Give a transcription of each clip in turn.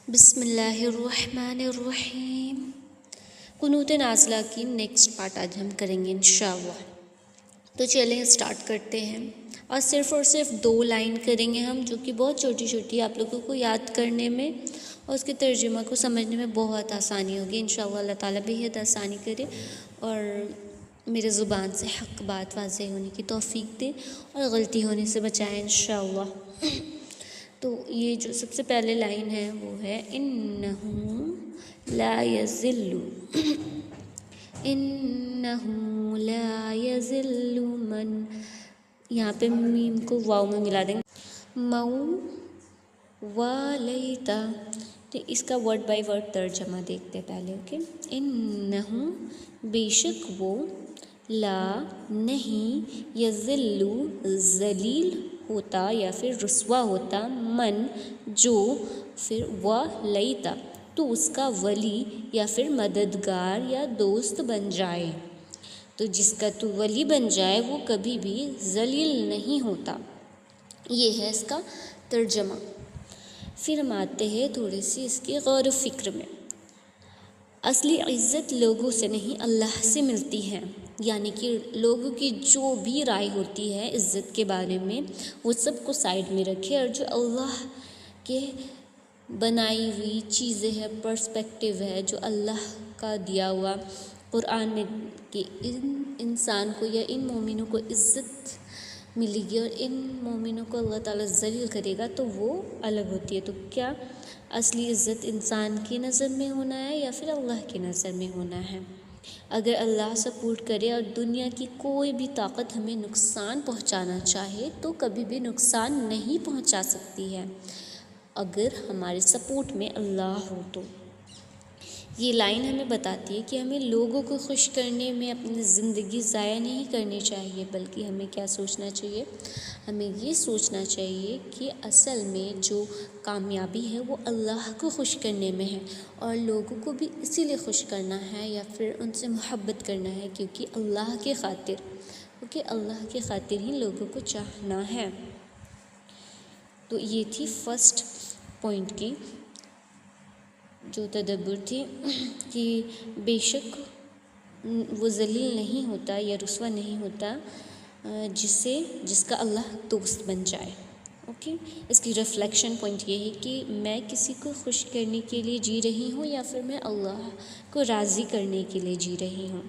بسم اللہ الرحمن الرحیم۔ قنوت نازلہ کی نیکسٹ پارٹ آج ہم کریں گے انشاءاللہ۔ تو چلیں اسٹارٹ کرتے ہیں، اور صرف 2 لائن کریں گے ہم، جو کہ بہت چھوٹی چھوٹی آپ لوگوں کو یاد کرنے میں اور اس کے ترجمہ کو سمجھنے میں بہت آسانی ہوگی انشاءاللہ۔ اللہ تعالیٰ بہت آسانی کرے اور میرے زبان سے حق بات واضح ہونے کی توفیق دے اور غلطی ہونے سے بچائیں انشاءاللہ۔ تو یہ جو سب سے پہلے لائن ہے وہ ہے انہ لا یذل، انہ لا یذل من، یہاں پہ میم کو واو میں ملا دیں گے، والیتا۔ تو اس کا ورڈ بائی ورڈ ترجمہ دیکھتے پہلے، اوکے۔ انہ بے شک وہ، لا نہیں، یذل ذلیل ہوتا یا پھر رسوا ہوتا، من جو، پھر ولیتا تو اس کا ولی یا پھر مددگار یا دوست بن جائے، تو جس کا تو ولی بن جائے وہ کبھی بھی ذلیل نہیں ہوتا۔ یہ ہے اس کا ترجمہ۔ پھر ہم آتے ہیں تھوڑی سی اس کی غور و فکر میں۔ اصلی عزت لوگوں سے نہیں اللہ سے ملتی ہے، یعنی کہ لوگوں کی جو بھی رائے ہوتی ہے عزت کے بارے میں وہ سب کو سائڈ میں رکھے، اور جو اللہ کے بنائی ہوئی چیزیں ہیں، پرسپیکٹیو ہے، جو اللہ کا دیا ہوا قرآن میں کہ ان انسان کو یا ان مومنوں کو عزت ملے گی اور ان مومنوں کو اللہ تعالیٰ ذلیل کرے گا، تو وہ الگ ہوتی ہے۔ تو کیا اصلی عزت انسان کی نظر میں ہونا ہے یا پھر اللہ کی نظر میں ہونا ہے؟ اگر اللہ سپورٹ کرے اور دنیا کی کوئی بھی طاقت ہمیں نقصان پہنچانا چاہے تو کبھی بھی نقصان نہیں پہنچا سکتی ہے، اگر ہمارے سپورٹ میں اللہ ہو تو۔ یہ لائن ہمیں بتاتی ہے کہ ہمیں لوگوں کو خوش کرنے میں اپنی زندگی ضائع نہیں کرنی چاہیے، بلکہ ہمیں کیا سوچنا چاہیے؟ ہمیں یہ سوچنا چاہیے کہ اصل میں جو کامیابی ہے وہ اللہ کو خوش کرنے میں ہے، اور لوگوں کو بھی اسی لیے خوش کرنا ہے یا پھر ان سے محبت کرنا ہے کیونکہ اللہ کے خاطر، کیونکہ اللہ کے خاطر ہی لوگوں کو چاہنا ہے۔ تو یہ تھی فرسٹ پوائنٹ کی جو تدبر تھی کہ بے شک وہ ذلیل نہیں ہوتا یا رسوا نہیں ہوتا جس کا اللہ دوست بن جائے، اوکے۔ اس کی ریفلیکشن پوائنٹ یہ ہے کہ میں کسی کو خوش کرنے کے لیے جی رہی ہوں یا پھر میں اللہ کو راضی کرنے کے لیے جی رہی ہوں،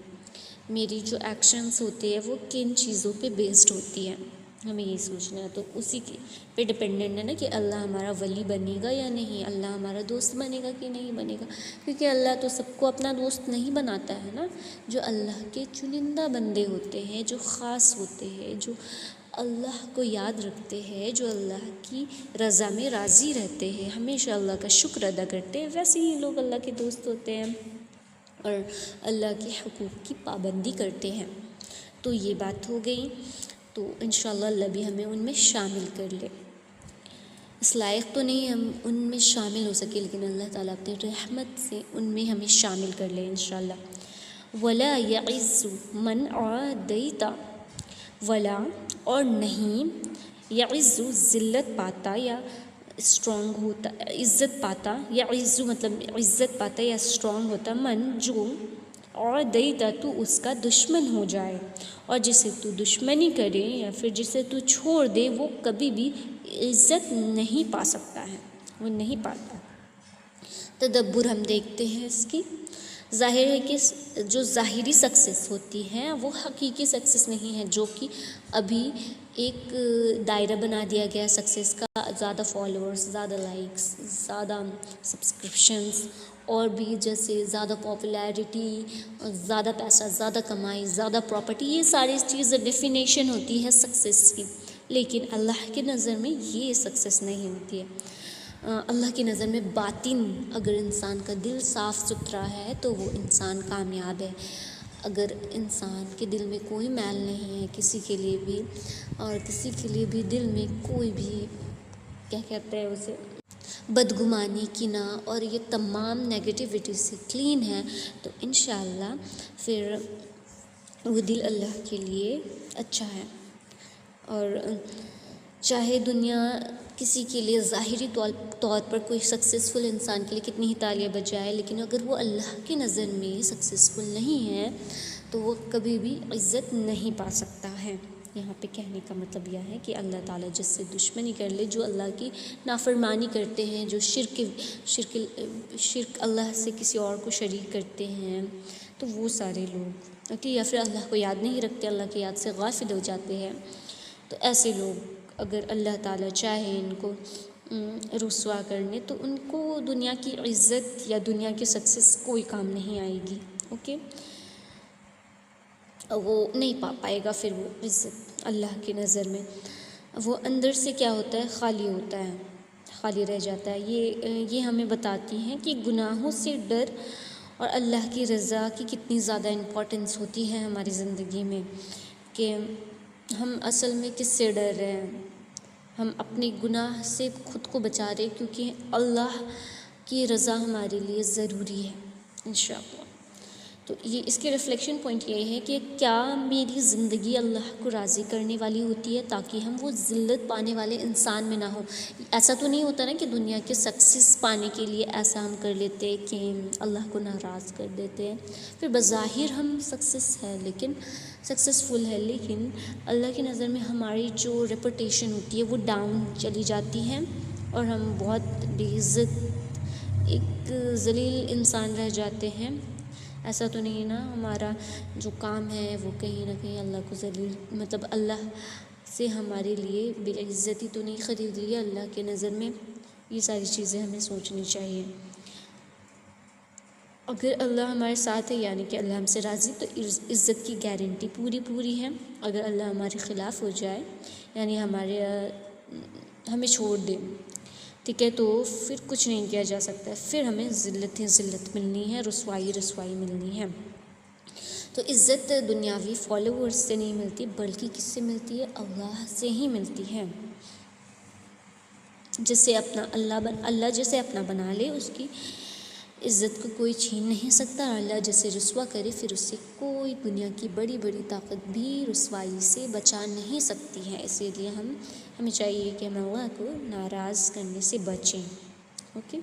میری جو ایکشنز ہوتے ہیں وہ کن چیزوں پہ بیسڈ ہوتی ہیں، ہمیں یہ سوچنا ہے۔ تو اسی کی پہ ڈپینڈنٹ ہے نا کہ اللہ ہمارا ولی بنے گا یا نہیں، اللہ ہمارا دوست بنے گا کہ نہیں بنے گا، کیونکہ اللہ تو سب کو اپنا دوست نہیں بناتا ہے نا۔ جو اللہ کے چنندہ بندے ہوتے ہیں، جو خاص ہوتے ہیں، جو اللہ کو یاد رکھتے ہیں، جو اللہ کی رضا میں راضی رہتے ہیں، ہمیشہ اللہ کا شکر ادا کرتے ہیں، ویسے ہی لوگ اللہ کے دوست ہوتے ہیں اور اللہ کے حقوق کی پابندی کرتے ہیں۔ تو یہ بات ہو گئی، تو انشاءاللہ اللہ بھی ہمیں ان میں شامل کر لے۔ اس لائق تو نہیں ہم ان میں شامل ہو سکے، لیکن اللہ تعالیٰ اپنی رحمت سے ان میں ہمیں شامل کر لے انشاءاللہ۔ ولا یعز من عادیت، ولا اور نہیں، یعز ذلت پاتا یا اسٹرانگ ہوتا، عزت پاتا، یا عز مطلب عزت پاتا یا اسٹرانگ ہوتا، من جو، اور دیتا تو اس کا دشمن ہو جائے، اور جسے تو دشمنی کرے یا پھر جسے تو چھوڑ دے وہ کبھی بھی عزت نہیں پا سکتا ہے، وہ نہیں پاتا۔ تدبر ہم دیکھتے ہیں اس کی۔ ظاہر ہے کہ جو ظاہری سکسیس ہوتی ہے وہ حقیقی سکسیس نہیں ہے، جو کہ ابھی ایک دائرہ بنا دیا گیا سکسیس کا، زیادہ فالوورز، زیادہ لائکس، زیادہ سبسکرپشنز، اور بھی جیسے زیادہ پاپولیرٹی، زیادہ پیسہ، زیادہ کمائی، زیادہ پراپرٹی، یہ ساری چیزیں ڈیفینیشن ہوتی ہے سکسیس کی، لیکن اللہ کی نظر میں یہ سکسیس نہیں ہوتی ہے۔ اللہ کی نظر میں باطن، اگر انسان کا دل صاف ستھرا ہے تو وہ انسان کامیاب ہے۔ اگر انسان کے دل میں کوئی میل نہیں ہے کسی کے لیے بھی، اور کسی کے لیے بھی دل میں کوئی بھی کیا کہتے ہیں اسے بدگمانی، کینہ اور یہ تمام نیگیٹیوٹی سے کلین ہے، تو انشاءاللہ پھر وہ دل اللہ کے لیے اچھا ہے۔ اور چاہے دنیا کسی کے لیے ظاہری طور پر کوئی سکسیزفل انسان کے لیے کتنی ہی تالیاں بجائے، لیکن اگر وہ اللہ کی نظر میں سکسیزفل نہیں ہے تو وہ کبھی بھی عزت نہیں پا سکتا ہے۔ یہاں پہ کہنے کا مطلب یہ ہے کہ اللہ تعالیٰ جس سے دشمنی کر لے، جو اللہ کی نافرمانی کرتے ہیں، جو شرک اللہ سے کسی اور کو شریک کرتے ہیں، تو وہ سارے لوگ اوکے، یا پھر اللہ کو یاد نہیں رکھتے، اللہ کی یاد سے غافل ہو جاتے ہیں، تو ایسے لوگ اگر اللہ تعالیٰ چاہے ان کو رسوا کرنے تو ان کو دنیا کی عزت یا دنیا کی سکسیس کوئی کام نہیں آئے گی، اوکے، وہ نہیں پا پائے گا پھر وہ عزت اللہ کی نظر میں۔ وہ اندر سے کیا ہوتا ہے؟ خالی ہوتا ہے، خالی رہ جاتا ہے۔ یہ ہمیں بتاتی ہیں کہ گناہوں سے ڈر اور اللہ کی رضا کی کتنی زیادہ امپورٹنس ہوتی ہے ہماری زندگی میں، کہ ہم اصل میں کس سے ڈر رہے ہیں؟ ہم اپنے گناہ سے خود کو بچا رہے، کیونکہ اللہ کی رضا ہمارے لیے ضروری ہے انشاءاللہ۔ تو یہ اس کے ریفلیکشن پوائنٹ یہ ہے کہ کیا میری زندگی اللہ کو راضی کرنے والی ہوتی ہے، تاکہ ہم وہ ذلت پانے والے انسان میں نہ ہوں۔ ایسا تو نہیں ہوتا نا کہ دنیا کے سکسیس پانے کے لیے ایسا ہم کر لیتے کہ اللہ کو ناراض کر دیتے ہیں، پھر بظاہر ہم سکسیسفل ہے، لیکن اللہ کی نظر میں ہماری جو ریپوٹیشن ہوتی ہے وہ ڈاؤن چلی جاتی ہے، اور ہم بہت بے عزت ایک ذلیل انسان رہ جاتے ہیں۔ ایسا تو نہیں ہے نا، ہمارا جو کام ہے وہ کہیں نہ کہیں اللہ کو ذلیل، مطلب اللہ سے ہمارے لیے بے عزتی تو نہیں خرید لی ہے اللہ کی نظر میں۔ یہ ساری چیزیں ہمیں سوچنی چاہیے۔ اگر اللہ ہمارے ساتھ ہے یعنی کہ اللہ ہم سے راضی، تو عزت کی گارنٹی پوری ہے۔ اگر اللہ ہمارے خلاف ہو جائے یعنی ہمیں چھوڑ دے، ٹھیک ہے، تو پھر کچھ نہیں کیا جا سکتا ہے، پھر ہمیں ذلت ملنی ہے، رسوائی ملنی ہے۔ تو عزت دنیاوی فالوورز سے نہیں ملتی، بلکہ کس سے ملتی ہے؟ اللہ سے ہی ملتی ہے۔ اللہ جسے اپنا بنا لے، اس کی عزت کو کوئی چھین نہیں سکتا، اور اللہ جسے رسوا کرے پھر اسے کوئی دنیا کی بڑی طاقت بھی رسوائی سے بچا نہیں سکتی ہے۔ اسی لیے ہمیں چاہیے کہ ہم اللہ کو ناراض کرنے سے بچیں، اوکے۔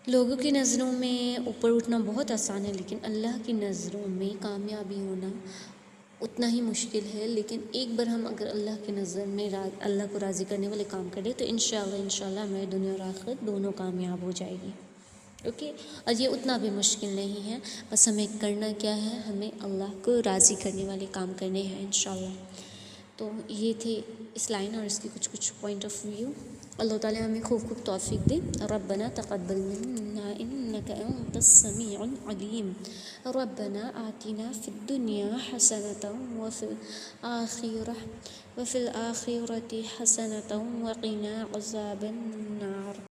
لوگوں کی نظروں میں اوپر اٹھنا بہت آسان ہے، لیکن اللہ کی نظروں میں کامیابی ہونا اتنا ہی مشکل ہے۔ لیکن ایک بار ہم اگر اللہ کی نظر میں اللہ کو راضی کرنے والے کام کریں تو انشاءاللہ ہماری دنیا اور آخرت دونوں کامیاب ہو جائے گی، اوکے۔ اور یہ اتنا بھی مشکل نہیں ہے، بس ہمیں کرنا کیا ہے؟ ہمیں اللہ کو راضی کرنے والے کام کرنے ہیں انشاءاللہ۔ تو یہ تھے اس لائن اور اس کی کچھ پوائنٹ آف ویو۔ اللہ تعالیٰ ہمیں خوب توفیق دے۔ ربنا تقبل منا انک انت السمیع العلیم، ربنا آتنا فی الدنیا حسنۃ وفی الآخرۃ حسنۃ وقنا عذاب النار۔